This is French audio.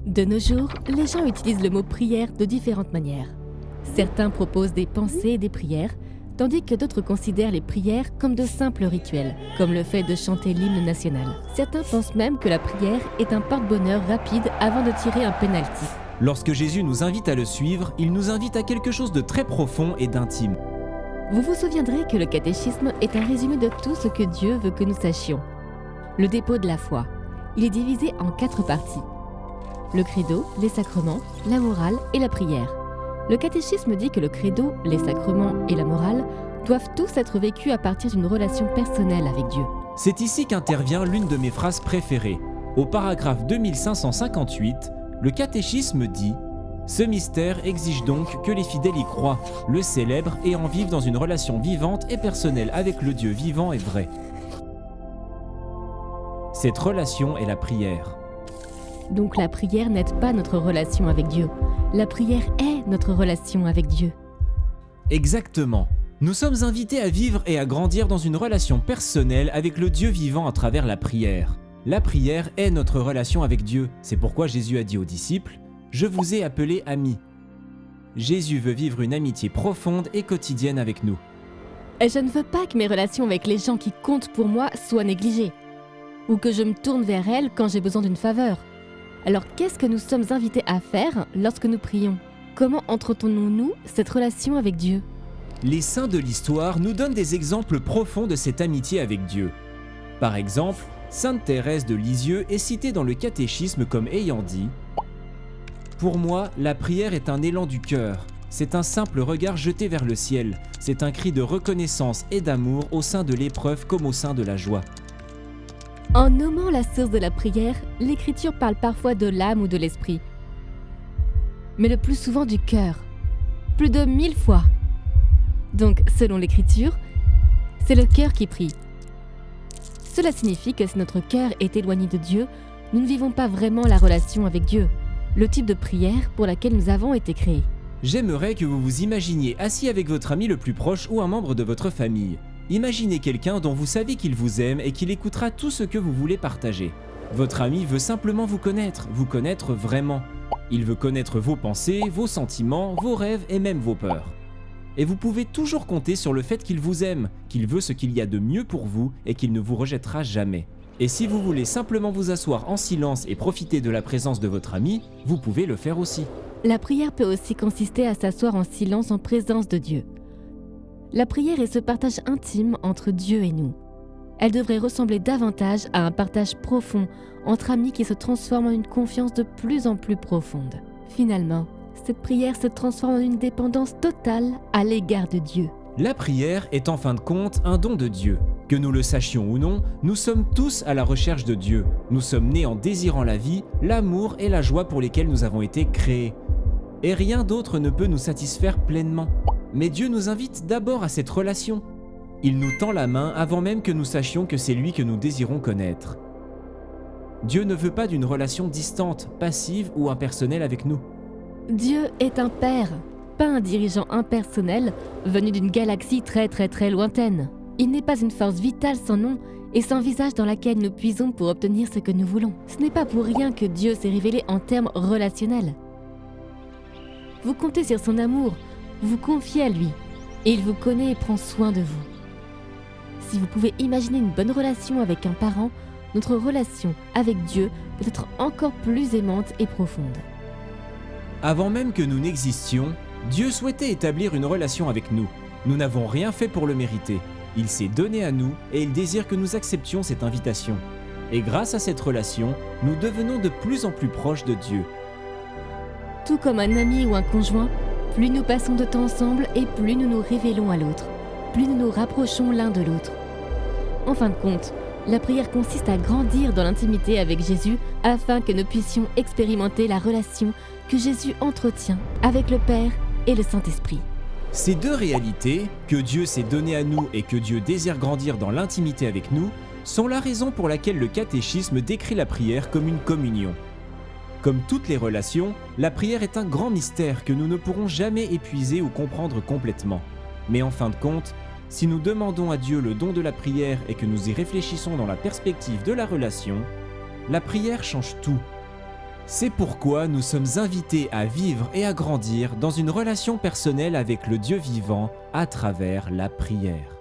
De nos jours, les gens utilisent le mot prière de différentes manières. Certains proposent des pensées et des prières, tandis que d'autres considèrent les prières comme de simples rituels, comme le fait de chanter l'hymne national. Certains pensent même que la prière est un porte-bonheur rapide avant de tirer un penalty. Lorsque Jésus nous invite à le suivre, il nous invite à quelque chose de très profond et d'intime. Vous vous souviendrez que le catéchisme est un résumé de tout ce que Dieu veut que nous sachions. Le dépôt de la foi. Il est divisé en 4 parties. Le credo, les sacrements, la morale et la prière. Le catéchisme dit que le credo, les sacrements et la morale doivent tous être vécus à partir d'une relation personnelle avec Dieu. C'est ici qu'intervient l'une de mes phrases préférées. Au paragraphe 2558, le catéchisme dit « Ce mystère exige donc que les fidèles y croient, le célèbrent et en vivent dans une relation vivante et personnelle avec le Dieu vivant et vrai. » Cette relation est la prière. Donc la prière n'aide pas notre relation avec Dieu. La prière est notre relation avec Dieu. Exactement. Nous sommes invités à vivre et à grandir dans une relation personnelle avec le Dieu vivant à travers la prière. La prière est notre relation avec Dieu. C'est pourquoi Jésus a dit aux disciples « Je vous ai appelés amis ». Jésus veut vivre une amitié profonde et quotidienne avec nous. Et je ne veux pas que mes relations avec les gens qui comptent pour moi soient négligées, ou que je me tourne vers elles quand j'ai besoin d'une faveur. Alors qu'est-ce que nous sommes invités à faire lorsque nous prions? Comment entretenons-nous cette relation avec Dieu? Les saints de l'histoire nous donnent des exemples profonds de cette amitié avec Dieu. Par exemple, Sainte Thérèse de Lisieux est citée dans le catéchisme comme ayant dit « Pour moi, la prière est un élan du cœur. C'est un simple regard jeté vers le ciel. C'est un cri de reconnaissance et d'amour au sein de l'épreuve comme au sein de la joie. » En nommant la source de la prière, l'Écriture parle parfois de l'âme ou de l'esprit, mais le plus souvent du cœur, plus de 1000 fois. Donc, selon l'Écriture, c'est le cœur qui prie. Cela signifie que si notre cœur est éloigné de Dieu, nous ne vivons pas vraiment la relation avec Dieu, le type de prière pour laquelle nous avons été créés. J'aimerais que vous vous imaginiez assis avec votre ami le plus proche ou un membre de votre famille. Imaginez quelqu'un dont vous savez qu'il vous aime et qu'il écoutera tout ce que vous voulez partager. Votre ami veut simplement vous connaître vraiment. Il veut connaître vos pensées, vos sentiments, vos rêves et même vos peurs. Et vous pouvez toujours compter sur le fait qu'il vous aime, qu'il veut ce qu'il y a de mieux pour vous et qu'il ne vous rejettera jamais. Et si vous voulez simplement vous asseoir en silence et profiter de la présence de votre ami, vous pouvez le faire aussi. La prière peut aussi consister à s'asseoir en silence en présence de Dieu. La prière est ce partage intime entre Dieu et nous. Elle devrait ressembler davantage à un partage profond entre amis qui se transforme en une confiance de plus en plus profonde. Finalement, cette prière se transforme en une dépendance totale à l'égard de Dieu. La prière est en fin de compte un don de Dieu. Que nous le sachions ou non, nous sommes tous à la recherche de Dieu. Nous sommes nés en désirant la vie, l'amour et la joie pour lesquels nous avons été créés. Et rien d'autre ne peut nous satisfaire pleinement. Mais Dieu nous invite d'abord à cette relation. Il nous tend la main avant même que nous sachions que c'est lui que nous désirons connaître. Dieu ne veut pas d'une relation distante, passive ou impersonnelle avec nous. Dieu est un père, pas un dirigeant impersonnel venu d'une galaxie très lointaine. Il n'est pas une force vitale sans nom et sans visage dans laquelle nous puisons pour obtenir ce que nous voulons. Ce n'est pas pour rien que Dieu s'est révélé en termes relationnels. Vous comptez sur son amour, vous vous confiez à lui, et il vous connaît et prend soin de vous. Si vous pouvez imaginer une bonne relation avec un parent, notre relation avec Dieu peut être encore plus aimante et profonde. Avant même que nous n'existions, Dieu souhaitait établir une relation avec nous. Nous n'avons rien fait pour le mériter. Il s'est donné à nous et il désire que nous acceptions cette invitation. Et grâce à cette relation, nous devenons de plus en plus proches de Dieu. Tout comme un ami ou un conjoint, plus nous passons de temps ensemble et plus nous nous révélons à l'autre, plus nous nous rapprochons l'un de l'autre. En fin de compte, la prière consiste à grandir dans l'intimité avec Jésus afin que nous puissions expérimenter la relation que Jésus entretient avec le Père et le Saint-Esprit. Ces deux réalités, que Dieu s'est donné à nous et que Dieu désire grandir dans l'intimité avec nous, sont la raison pour laquelle le catéchisme décrit la prière comme une communion. Comme toutes les relations, la prière est un grand mystère que nous ne pourrons jamais épuiser ou comprendre complètement. Mais en fin de compte, si nous demandons à Dieu le don de la prière et que nous y réfléchissons dans la perspective de la relation, la prière change tout. C'est pourquoi nous sommes invités à vivre et à grandir dans une relation personnelle avec le Dieu vivant à travers la prière.